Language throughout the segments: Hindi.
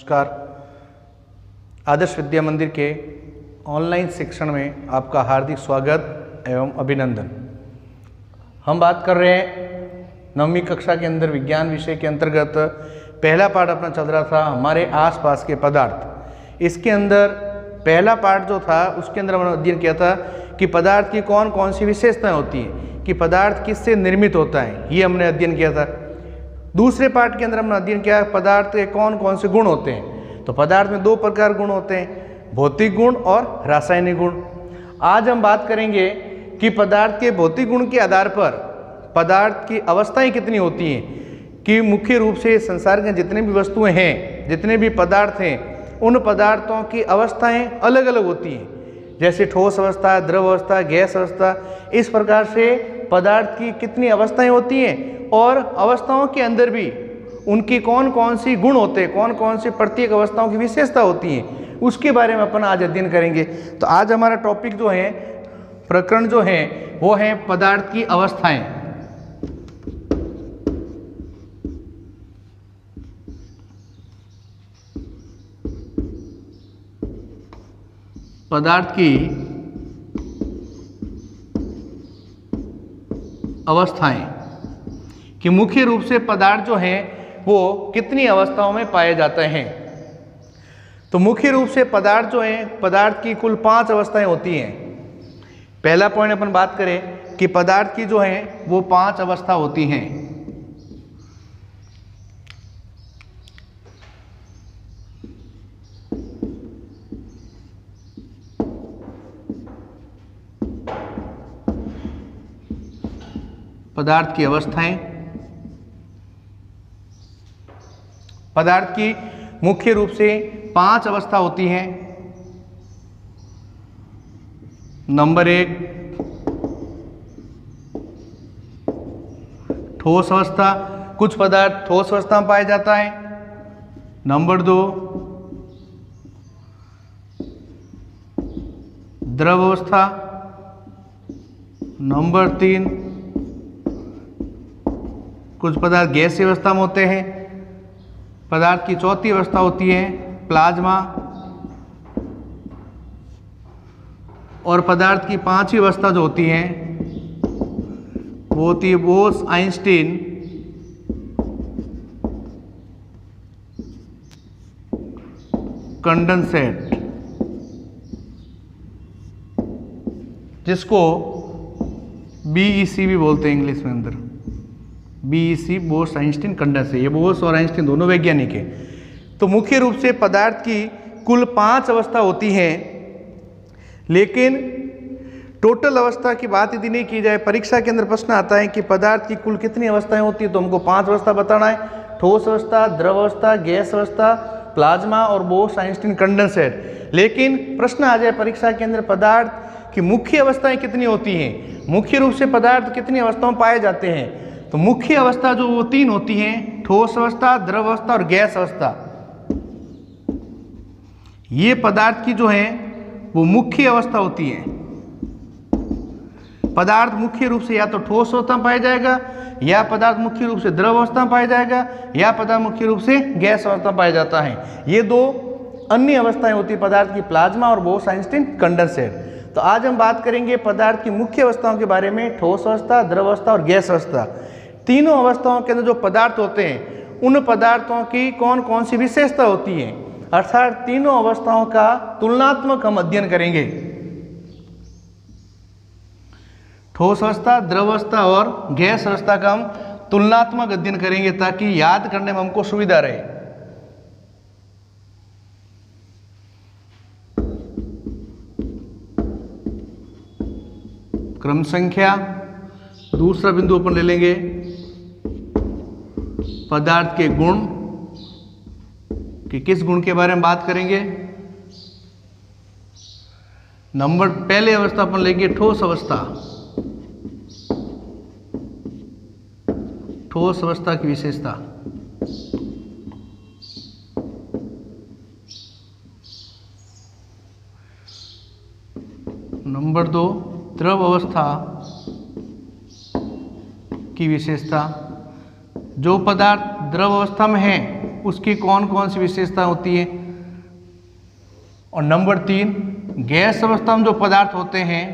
नमस्कार। आदर्श विद्या मंदिर के ऑनलाइन शिक्षण में आपका हार्दिक स्वागत एवं अभिनंदन। हम बात कर रहे हैं 9वीं कक्षा के अंदर विज्ञान विषय के अंतर्गत पहला पाठ अपना चल रहा था हमारे आसपास के पदार्थ। इसके अंदर पहला पाठ जो था उसके अंदर हमने अध्ययन किया था कि पदार्थ की कौन कौन सी विशेषताएं होती हैं, कि पदार्थ किससे निर्मित होता है, ये हमने अध्ययन किया था। दूसरे पार्ट के अंदर हमने अध्ययन किया पदार्थ के कौन कौन से गुण होते हैं। तो पदार्थ में दो प्रकार गुण होते हैं, भौतिक गुण और रासायनिक गुण। आज हम बात करेंगे कि पदार्थ के भौतिक गुण के आधार पर पदार्थ की अवस्थाएं कितनी होती हैं, कि मुख्य रूप से संसार के जितने भी वस्तुएं हैं, जितने भी पदार्थ हैं, उन पदार्थों की अवस्थाएं अलग अलग होती हैं। जैसे ठोस अवस्था, द्रव अवस्था, गैस अवस्था, इस प्रकार से पदार्थ की कितनी अवस्थाएं होती हैं और अवस्थाओं के अंदर भी उनकी कौन कौन सी गुण होते हैं, कौन कौन सी प्रत्येक अवस्थाओं की विशेषता होती हैं, उसके बारे में अपन आज अध्ययन करेंगे। तो आज हमारा टॉपिक जो है, प्रकरण जो है वो है पदार्थ की अवस्थाएं। पदार्थ की अवस्थाएं, कि मुख्य रूप से पदार्थ जो हैं वो कितनी अवस्थाओं में पाए जाते हैं। तो मुख्य रूप से पदार्थ जो हैं, पदार्थ की कुल 5 अवस्थाएं होती हैं। पहला पॉइंट अपन बात करें कि पदार्थ की जो हैं वो 5 अवस्था होती हैं। पदार्थ की अवस्थाएं, पदार्थ की मुख्य रूप से 5 अवस्था होती हैं। नंबर 1 ठोस अवस्था, कुछ पदार्थ ठोस अवस्था में पाया जाता है। नंबर 2 द्रव अवस्था। नंबर 3 कुछ पदार्थ गैसीय अवस्था में होते हैं। पदार्थ की चौथी अवस्था होती है प्लाज्मा। और पदार्थ की 5वीं अवस्था जो होती है वो होती है बोस-आइंस्टीन कंडेंसेट, जिसको BEC भी बोलते हैं इंग्लिश में अंदर। BEC बोस-आइंस्टीन कंडेंसेट, ये बोस और आइंस्टीन दोनों वैज्ञानिक हैं। तो मुख्य रूप से पदार्थ की कुल 5 अवस्था होती हैं, लेकिन टोटल अवस्था की बात यदि नहीं की जाए, परीक्षा के अंदर प्रश्न आता है कि पदार्थ की कुल कितनी अवस्थाएं होती है, तो हमको 5 अवस्था बताना है। ठोस अवस्था, द्रव अवस्था, गैस अवस्था, प्लाज्मा और बोस-आइंस्टीन कंडेंसेट। लेकिन प्रश्न आ जाए परीक्षा के अंदर पदार्थ की मुख्य अवस्थाएं कितनी होती हैं, मुख्य रूप से पदार्थ कितनी अवस्थाओं में पाए जाते हैं। तो मुख्य अवस्था जो वो 3 होती हैं, ठोस अवस्था, द्रव अवस्था और गैस अवस्था। ये पदार्थ की जो है वो मुख्य अवस्था होती है। पदार्थ मुख्य रूप से या तो ठोस अवस्था में पाया जाएगा, या पदार्थ मुख्य रूप से द्रव अवस्था में पाया जाएगा, या पदार्थ मुख्य रूप से गैस अवस्था में पाया जाता है। ये 2 अन्य अवस्थाएं होती है पदार्थ की, प्लाज्मा और बोस-आइंस्टीन कंडेंसेट। तो आज हम बात करेंगे पदार्थ की मुख्य अवस्थाओं के बारे में, ठोस अवस्था, द्रव अवस्था और गैस अवस्था। तीनों अवस्थाओं के अंदर जो पदार्थ होते हैं, उन पदार्थों की कौन कौन सी विशेषता होती है, अर्थात तीनों अवस्थाओं का तुलनात्मक हम अध्ययन करेंगे। ठोस अवस्था, द्रव अवस्था और गैस अवस्था का हम तुलनात्मक अध्ययन करेंगे, ताकि याद करने में हमको सुविधा रहे। क्रम संख्या, दूसरा बिंदु अपन ले लेंगे पदार्थ के गुण, कि किस गुण के बारे में बात करेंगे। नंबर पहले अवस्था अपन लेंगे ठोस अवस्था, ठोस अवस्था की विशेषता। नंबर 2 द्रव अवस्था की विशेषता। जो पदार्थ द्रव अवस्था में है उसकी कौन कौन सी विशेषता होती है। और नंबर 3, गैस अवस्था में जो पदार्थ होते हैं,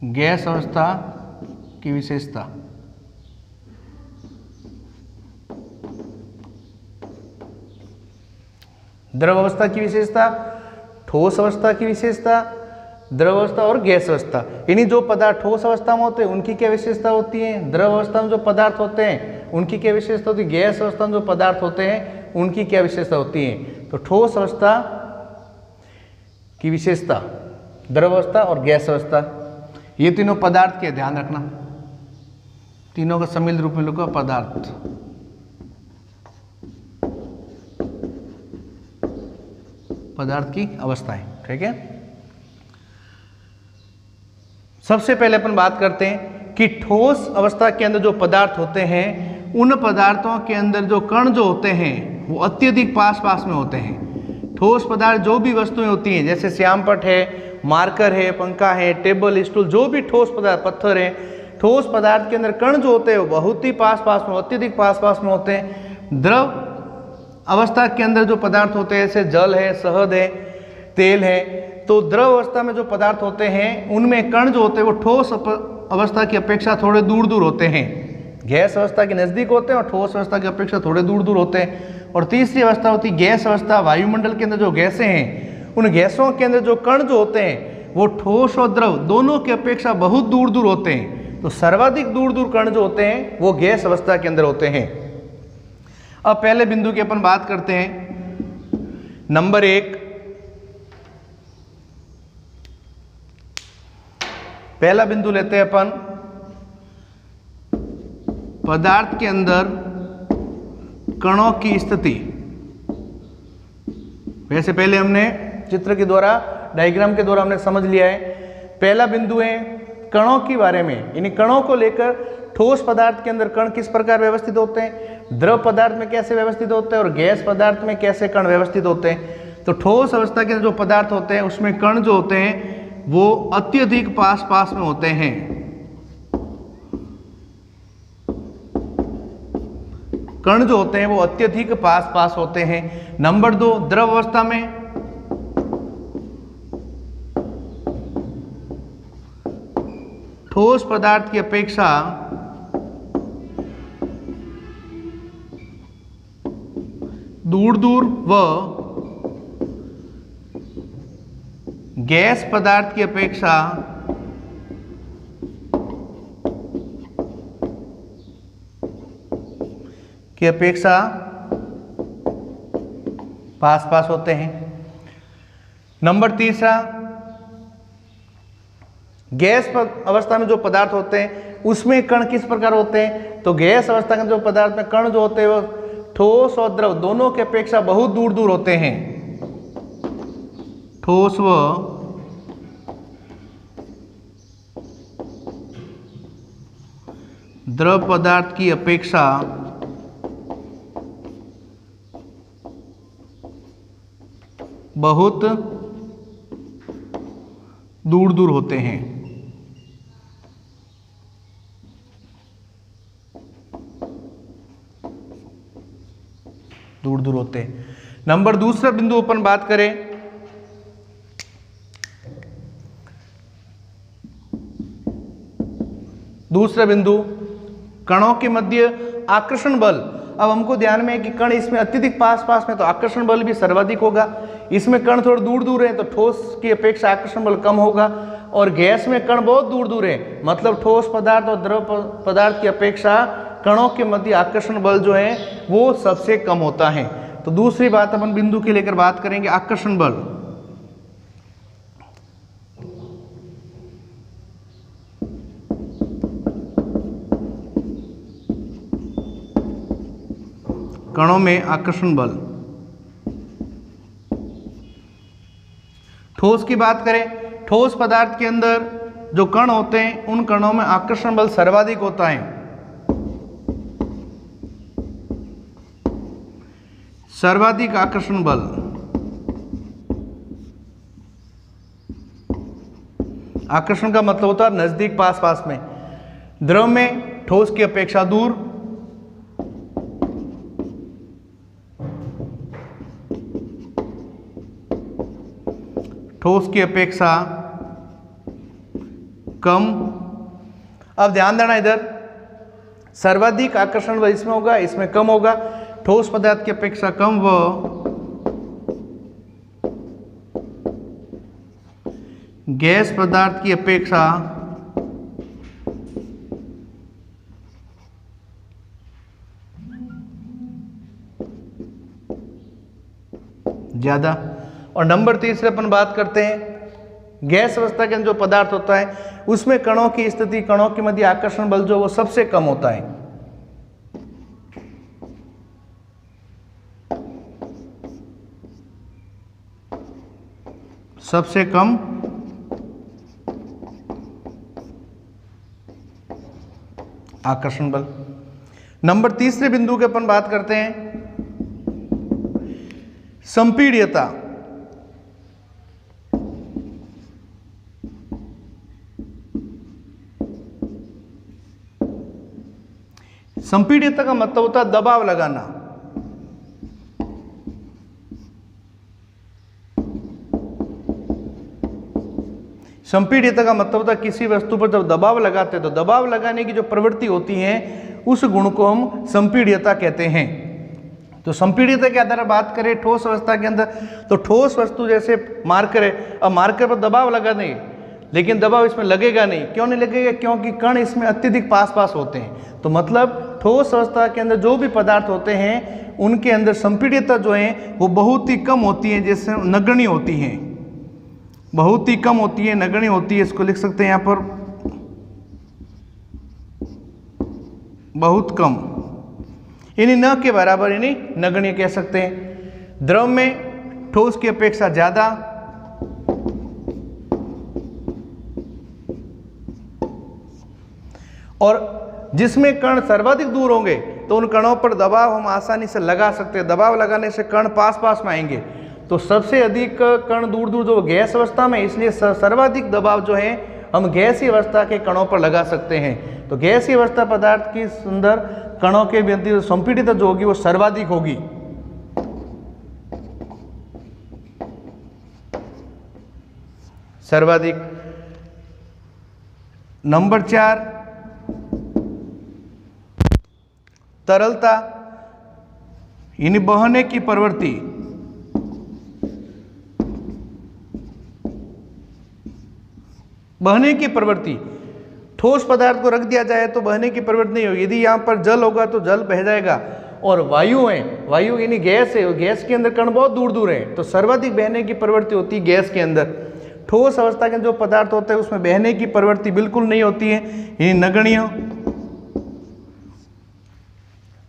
गैस अवस्था की विशेषता। द्रव अवस्था की विशेषता, ठोस अवस्था की विशेषता, द्रव अवस्था और गैस अवस्था। यानी जो पदार्थ ठोस अवस्था में होते हैं उनकी क्या विशेषता होती है, द्रव अवस्था में जो पदार्थ होते हैं उनकी क्या विशेषता होती है, गैस अवस्था में जो पदार्थ होते हैं उनकी क्या विशेषता होती है। तो ठोस अवस्था की विशेषता, द्रव अवस्था और गैस अवस्था, ये तीनों पदार्थ के ध्यान रखना, तीनों का सम्मिलित रूप में लिखा पदार्थ। पदार्थ की अवस्थाएं, ठीक है। सबसे पहले अपन बात करते हैं कि ठोस अवस्था के अंदर जो पदार्थ होते हैं उन पदार्थों के अंदर जो कण जो होते हैं वो अत्यधिक पास पास में होते हैं। ठोस पदार्थ जो भी वस्तुएं होती हैं, जैसे श्यामपट्ट है, मार्कर है, पंखा है, टेबल स्टूल, जो भी ठोस पदार्थ, पत्थर है, ठोस पदार्थ के अंदर कण जो होते हैं वो बहुत ही पास पास में, अत्यधिक पास पास में होते हैं। द्रव अवस्था के अंदर जो पदार्थ होते हैं, जैसे जल है, शहद है, तेल है, तो द्रव अवस्था में जो पदार्थ होते हैं उनमें कण जो होते हैं वो ठोस अवस्था की अपेक्षा थोड़े दूर दूर होते हैं। गैस अवस्था के नज़दीक होते हैं और ठोस अवस्था की अपेक्षा थोड़े दूर दूर होते हैं। और तीसरी अवस्था होती है गैस अवस्था। वायुमंडल के अंदर जो गैसें हैं उन गैसों के अंदर जो कण जो होते हैं वो ठोस और द्रव दोनों की अपेक्षा बहुत दूर दूर होते हैं। तो सर्वाधिक दूर दूर कण जो होते हैं वो गैस अवस्था के अंदर होते हैं। अब पहले बिंदु की अपन बात करते हैं। नंबर 1, पहला बिंदु लेते हैं अपन, पदार्थ के अंदर कणों की स्थिति। वैसे पहले हमने चित्र के द्वारा, डायग्राम के द्वारा हमने समझ लिया है। पहला बिंदु है कणों के बारे में, यानी कणों को लेकर ठोस पदार्थ के अंदर कण किस प्रकार व्यवस्थित होते हैं, द्रव पदार्थ में कैसे व्यवस्थित होते हैं और गैस पदार्थ में कैसे कण व्यवस्थित होते हैं। तो ठोस अवस्था के अंदर जो पदार्थ होते हैं उसमें कण जो होते हैं वो अत्यधिक पास पास में होते हैं। कण जो होते हैं वो अत्यधिक पास पास होते हैं। नंबर 2, द्रव अवस्था में ठोस पदार्थ की अपेक्षा दूर दूर व गैस पदार्थ की अपेक्षा पास पास होते हैं। नंबर 3, गैस अवस्था में जो पदार्थ होते हैं उसमें कण किस प्रकार होते हैं। तो गैस अवस्था के जो पदार्थ में कण जो होते हैं वो ठोस और द्रव दोनों की अपेक्षा बहुत दूर दूर होते हैं। ठोस व द्रव पदार्थ की अपेक्षा बहुत दूर दूर होते हैं। दूर दूर होते हैं। नंबर 2 बिंदु अपन बात करें, दूसरा बिंदु कणों के मध्य आकर्षण बल। अब हमको ध्यान में है कि कण इसमें अत्यधिक पास पास में तो आकर्षण बल भी सर्वाधिक होगा। इसमें कण थोड़े दूर दूर है तो ठोस की अपेक्षा आकर्षण बल कम होगा। और गैस में कण बहुत दूर दूर है, मतलब ठोस पदार्थ और द्रव पदार्थ की अपेक्षा कणों के मध्य आकर्षण बल जो है वो सबसे कम होता है। तो दूसरी बात अपन बिंदु के लेकर बात करेंगे, आकर्षण बल। कणों में आकर्षण बल। ठोस की बात करें, ठोस पदार्थ के अंदर जो कण होते हैं उन कणों में आकर्षण बल सर्वाधिक होता है। सर्वाधिक आकर्षण बल। आकर्षण का मतलब होता है नजदीक पास पास में। द्रव में ठोस की अपेक्षा दूर, ठोस की अपेक्षा कम। अब ध्यान देना इधर, सर्वाधिक आकर्षण बल इसमें होगा, इसमें कम होगा। ठोस पदार्थ की अपेक्षा कम व गैस पदार्थ की अपेक्षा ज्यादा। और नंबर 3 अपन बात करते हैं, गैस अवस्था के अंदर जो पदार्थ होता है उसमें कणों की स्थिति, कणों के मध्य आकर्षण बल जो वो सबसे कम होता है। सबसे कम आकर्षण बल। नंबर 3 बिंदु के अपन बात करते हैं, संपीड्यता। संपीड्यता का मतलब होता है दबाव लगाना। संपीड्यता का मतलब होता है किसी वस्तु पर जब दबाव लगाते हैं तो दबाव लगाने की जो प्रवृत्ति होती है उस गुण को हम संपीड्यता कहते हैं। तो संपीड्यता के आधार पर बात करें ठोस अवस्था के अंदर, तो ठोस वस्तु जैसे मार्कर है, अब मार्कर पर दबाव लगा देंगे लेकिन दबाव इसमें लगेगा नहीं। क्यों नहीं लगेगा? क्योंकि कण इसमें अत्यधिक पास होते हैं। तो मतलब ठोस अवस्था के अंदर जो भी पदार्थ होते हैं उनके अंदर संपीड्यता जो है वो बहुत ही कम होती है, जैसे नगण्य होती है, बहुत ही कम होती है, नगण्य होती है। इसको लिख सकते हैं यहाँ पर बहुत कम, यानी न के बराबर, यानी नगण्य कह सकते हैं। द्रव में ठोस की अपेक्षा ज्यादा, और जिसमें कण सर्वाधिक दूर होंगे तो उन कणों पर दबाव हम आसानी से लगा सकते हैं। दबाव लगाने से कण पास में आएंगे। तो सबसे अधिक कण दूर जो गैस अवस्था में, इसलिए सर्वाधिक दबाव जो है हम गैसीय अवस्था के कणों पर लगा सकते हैं। तो गैसीय अवस्था पदार्थ की सुंदर कणों के बीच संपीडितता जो होगी वो सर्वाधिक होगी। सर्वाधिक। नंबर 4 तरलता, यानी बहने की प्रवृत्ति। बहने की प्रवृत्ति, ठोस पदार्थ को रख दिया जाए तो बहने की प्रवृत्ति नहीं होगी। यदि यहाँ पर जल होगा तो जल बह जाएगा, और वायु है, वायु यानी गैस है, गैस के अंदर कण बहुत दूर है, तो सर्वाधिक बहने की प्रवृत्ति होती है गैस के अंदर। ठोस अवस्था के जो पदार्थ होते हैं उसमें बहने की प्रवृत्ति बिल्कुल नहीं होती है, यानी नगण्य।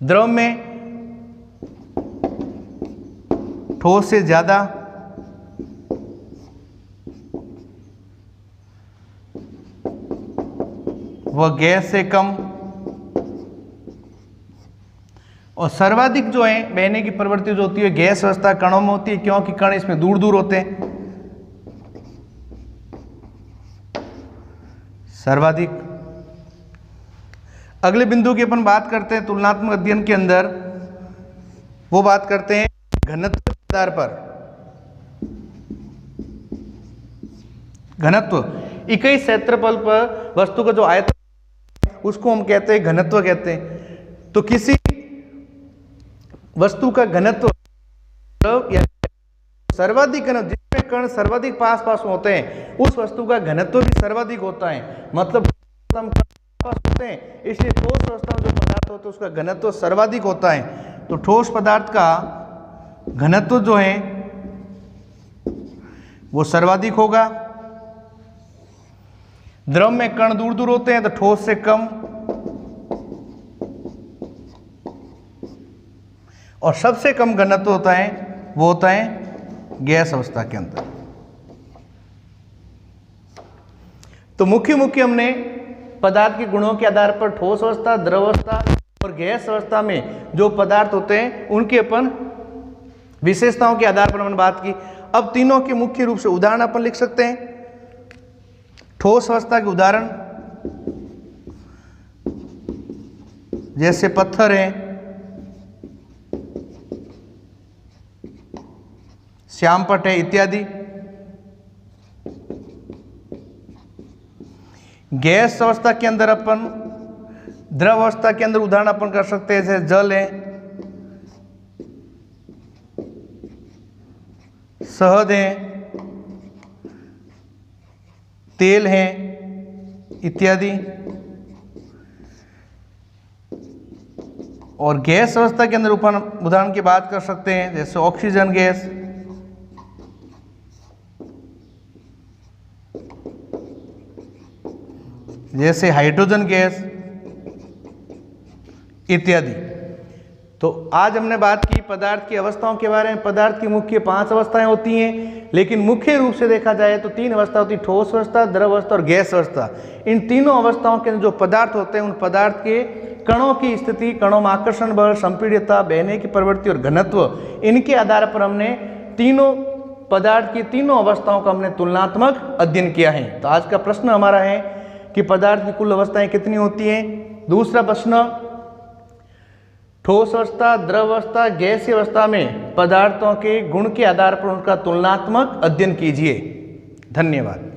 द्रव में ठोस से ज्यादा, वह गैस से कम, और सर्वाधिक जो है बहने की प्रवृत्ति जो होती है गैस अवस्था कणों में होती है, क्योंकि कण इसमें दूर होते हैं। सर्वाधिक। अगले बिंदु की अपन बात करते हैं तुलनात्मक अध्ययन के अंदर, वो बात करते हैं घनत्व के आधार पर। घनत्व, इकाई क्षेत्रफल पर वस्तु का जो आयतन उसको हम कहते हैं घनत्व कहते हैं। तो किसी वस्तु का घनत्व या सर्वाधिक घनत्व, जिसमें कण सर्वाधिक पास होते हैं उस वस्तु का घनत्व भी सर्वाधिक होता है। मतलब होते हैं, इसलिए ठोस अवस्था में जो पदार्थ होता है उसका घनत्व सर्वाधिक होता है। तो ठोस पदार्थ का घनत्व जो है वो सर्वाधिक होगा। द्रव में कण दूर होते हैं तो ठोस से कम, और सबसे कम घनत्व होता है वो होता है गैस अवस्था के अंदर। तो मुख्य हमने पदार्थ के गुणों के आधार पर ठोस अवस्था, द्रव अवस्था और गैस अवस्था में जो पदार्थ होते हैं उनके अपन विशेषताओं के आधार पर हमने बात की। अब तीनों के मुख्य रूप से उदाहरण अपन लिख सकते हैं। ठोस अवस्था के उदाहरण जैसे पत्थर है, श्यामपट्ट है इत्यादि। गैस अवस्था के अंदर अपन द्रव अवस्था के अंदर उदाहरण अपन कर सकते हैं, जैसे जल है, शहद है, तेल है इत्यादि। और गैस अवस्था के अंदर अपन उदाहरण की बात कर सकते हैं, जैसे ऑक्सीजन गैस, जैसे हाइड्रोजन गैस इत्यादि। तो आज हमने बात की पदार्थ की अवस्थाओं के बारे में। पदार्थ की मुख्य 5 अवस्थाएं होती हैं, लेकिन मुख्य रूप से देखा जाए तो 3 अवस्था होती है, ठोस अवस्था, द्रव अवस्था और गैस अवस्था। इन तीनों अवस्थाओं के जो पदार्थ होते हैं, उन पदार्थ के कणों की स्थिति, कणों में आकर्षण बल, संपीड्यता, बहने की प्रवृत्ति और घनत्व, इनके आधार पर हमने तीनों पदार्थ की तीनों अवस्थाओं का हमने तुलनात्मक अध्ययन किया है। तो आज का प्रश्न हमारा है कि पदार्थ की कुल अवस्थाएं कितनी होती हैं। दूसरा प्रश्न, ठोस अवस्था, द्रव अवस्था, गैसीय अवस्था में पदार्थों के गुण के आधार पर उनका तुलनात्मक अध्ययन कीजिए। धन्यवाद।